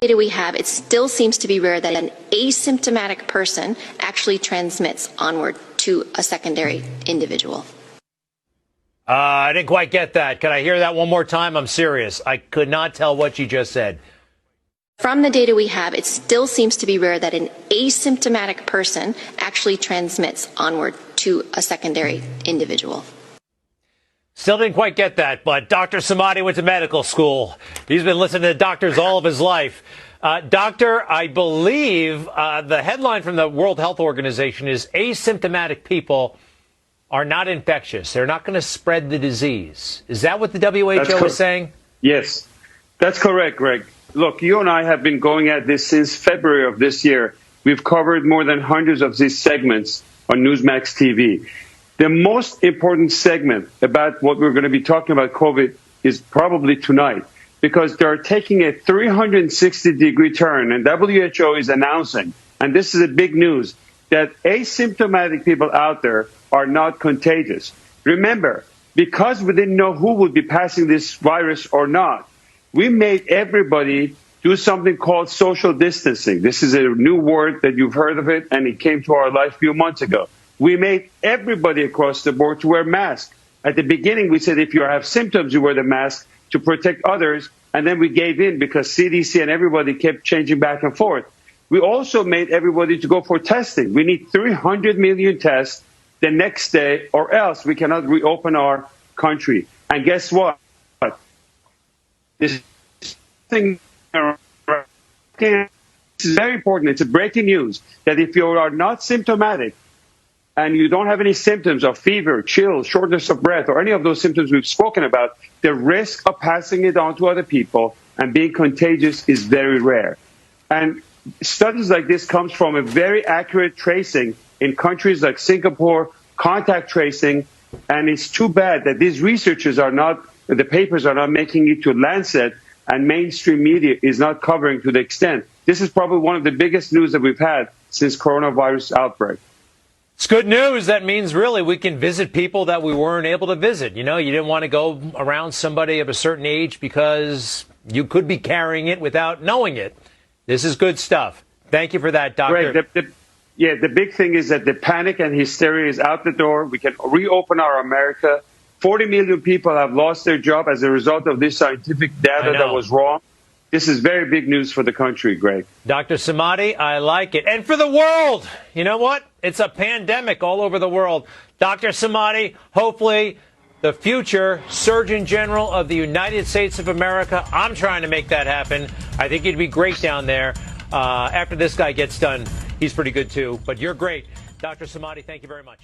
Data we have, it still seems to be rare that an asymptomatic person actually transmits onward to a secondary individual. I didn't quite get that. Can I hear that one more time? I'm serious. I could not tell what you just said. From the data we have, it still seems to be rare that an asymptomatic person actually transmits onward to a secondary individual. Still didn't quite get that, but Dr. Samadi went to medical school. He's been listening to doctors all of his life. Doctor, I believe the headline from the World Health Organization is asymptomatic people are not infectious. They're not going to spread the disease. Is that what the WHO is saying? Yes, that's correct, Greg. Look, you and I have been going at this since February of this year. We've covered more than hundreds of these segments on Newsmax TV. The most important segment about what we're going to be talking about COVID is probably tonight, because they're taking a 360-degree turn, and WHO is announcing, and this is a big news, that asymptomatic people out there are not contagious. Remember, because we didn't know who would be passing this virus or not, we made everybody do something called social distancing. This is a new word that you've heard of it, and it came to our life a few months ago. We made everybody across the board to wear masks. At the beginning, we said if you have symptoms, you wear the mask to protect others, and then we gave in because CDC and everybody kept changing back and forth. We also made everybody to go for testing. We need 300 million tests the next day, or else we cannot reopen our country. And guess what? This thing is very important. It's a breaking news that if you are not symptomatic and you don't have any symptoms of fever, chills, shortness of breath, or any of those symptoms we've spoken about, the risk of passing it on to other people and being contagious is very rare. And studies like this comes from a very accurate tracing in countries like Singapore, contact tracing, and it's too bad that these researchers are not, the papers are not making it to Lancet, and mainstream media is not covering to the extent. This is probably one of the biggest news that we've had since coronavirus outbreak. It's good news. That means really we can visit people that we weren't able to visit. You know, you didn't want to go around somebody of a certain age because you could be carrying it without knowing it. This is good stuff. Thank you for that, Doctor. Greg, the big thing is that the panic and hysteria is out the door. We can reopen our America. 40 million people have lost their job as a result of this scientific data that was wrong. This is very big news for the country, Greg. Dr. Samadi, I like it. And for the world, you know what? It's a pandemic all over the world. Dr. Samadi, hopefully the future Surgeon General of the United States of America. I'm trying to make that happen. I think he'd be great down there. After this guy gets done, he's pretty good too. But you're great. Dr. Samadi, thank you very much.